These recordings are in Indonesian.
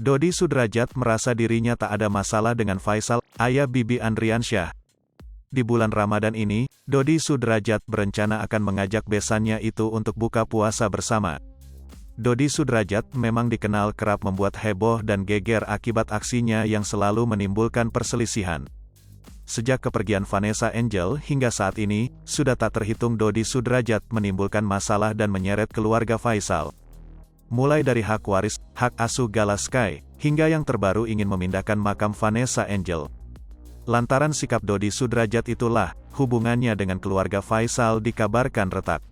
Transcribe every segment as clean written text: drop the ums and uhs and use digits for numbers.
Dodi Sudrajat merasa dirinya tak ada masalah dengan Faisal, ayah Bibi Andriansyah. Di bulan Ramadan ini, Dodi Sudrajat berencana akan mengajak besannya itu untuk buka puasa bersama. Dodi Sudrajat memang dikenal kerap membuat heboh dan geger akibat aksinya yang selalu menimbulkan perselisihan. Sejak kepergian Vanessa Angel hingga saat ini, sudah tak terhitung Dodi Sudrajat menimbulkan masalah dan menyeret keluarga Faisal. Mulai dari hak waris, hak asuh Gala Sky, hingga yang terbaru ingin memindahkan makam Vanessa Angel. Lantaran sikap Dodi Sudrajat itulah, hubungannya dengan keluarga Faisal dikabarkan retak.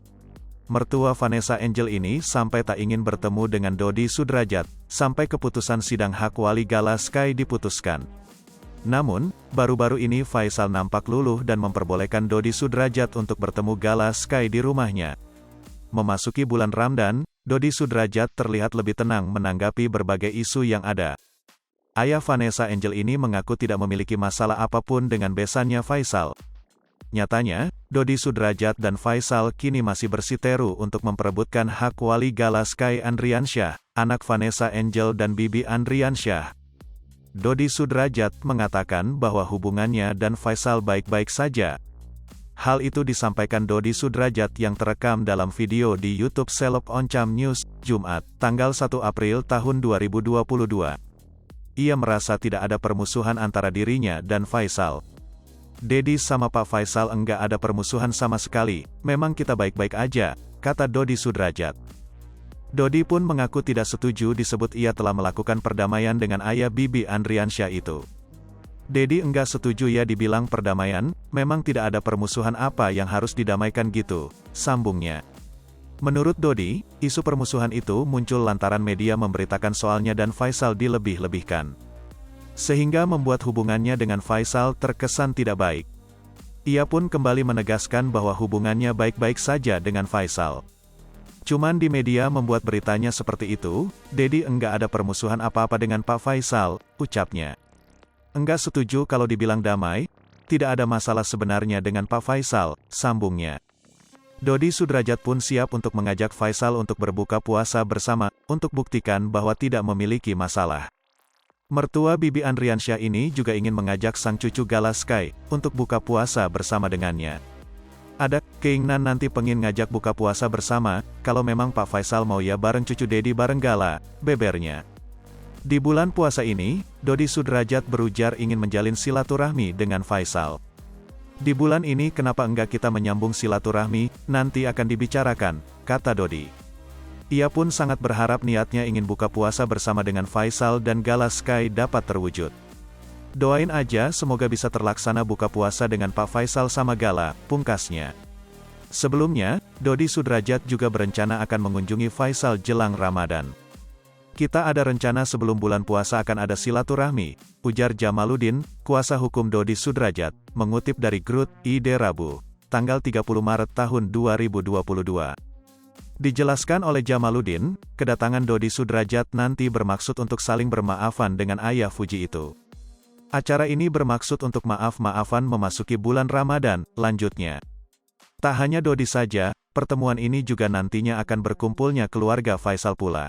Mertua Vanessa Angel ini sampai tak ingin bertemu dengan Dodi Sudrajat, sampai keputusan sidang hak wali Gala Sky diputuskan. Namun, baru-baru ini Faisal nampak luluh dan memperbolehkan Dodi Sudrajat untuk bertemu Gala Sky di rumahnya. Memasuki bulan Ramadan, Dodi Sudrajat terlihat lebih tenang menanggapi berbagai isu yang ada. Ayah Vanessa Angel ini mengaku tidak memiliki masalah apapun dengan besannya Faisal. Nyatanya, Dodi Sudrajat dan Faisal kini masih bersiteru untuk memperebutkan hak wali Gala Sky Andriansyah, anak Vanessa Angel dan Bibi Andriansyah. Dodi Sudrajat mengatakan bahwa hubungannya dan Faisal baik-baik saja. Hal itu disampaikan Dodi Sudrajat yang terekam dalam video di YouTube Seleb Oncam News, Jumat, tanggal 1 April tahun 2022. Ia merasa tidak ada permusuhan antara dirinya dan Faisal. Dedi sama Pak Faisal enggak ada permusuhan sama sekali, memang kita baik-baik aja, kata Dodi Sudrajat. Dodi pun mengaku tidak setuju disebut ia telah melakukan perdamaian dengan ayah Bibi Andriansyah itu. Dedi enggak setuju ya dibilang perdamaian, memang tidak ada permusuhan apa yang harus didamaikan gitu, sambungnya. Menurut Dodi, isu permusuhan itu muncul lantaran media memberitakan soalnya dan Faisal dilebih-lebihkan. Sehingga membuat hubungannya dengan Faisal terkesan tidak baik. Ia pun kembali menegaskan bahwa hubungannya baik-baik saja dengan Faisal. Cuman di media membuat beritanya seperti itu, Dedi enggak ada permusuhan apa-apa dengan Pak Faisal, ucapnya. Enggak setuju kalau dibilang damai, tidak ada masalah sebenarnya dengan Pak Faisal, sambungnya. Dodi Sudrajat pun siap untuk mengajak Faisal untuk berbuka puasa bersama, untuk buktikan bahwa tidak memiliki masalah. Mertua Bibi Andriansyah ini juga ingin mengajak sang cucu Gala Sky, untuk buka puasa bersama dengannya. Ada keinginan nanti pengen ngajak buka puasa bersama, kalau memang Pak Faisal mau ya bareng cucu Dedi bareng Gala, bebernya. Di bulan puasa ini, Dodi Sudrajat berujar ingin menjalin silaturahmi dengan Faisal. Di bulan ini kenapa enggak kita menyambung silaturahmi, nanti akan dibicarakan, kata Dodi. Ia pun sangat berharap niatnya ingin buka puasa bersama dengan Faisal dan Gala Sky dapat terwujud. Doain aja semoga bisa terlaksana buka puasa dengan Pak Faisal sama Gala, pungkasnya. Sebelumnya, Dodi Sudrajat juga berencana akan mengunjungi Faisal jelang Ramadan. Kita ada rencana sebelum bulan puasa akan ada silaturahmi, ujar Jamaluddin, kuasa hukum Dodi Sudrajat, mengutip dari Grut.id Rabu, tanggal 30 Maret tahun 2022. Dijelaskan oleh Jamaluddin, kedatangan Dodi Sudrajat nanti bermaksud untuk saling bermaafan dengan ayah Fuji itu. Acara ini bermaksud untuk maaf-maafan memasuki bulan Ramadan, lanjutnya. Tak hanya Dodi saja, pertemuan ini juga nantinya akan berkumpulnya keluarga Faisal pula.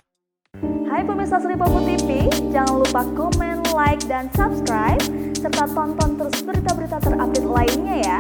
Hai pemirsa Sri Popo TV, jangan lupa komen, like, dan subscribe, serta tonton terus berita-berita terupdate lainnya ya.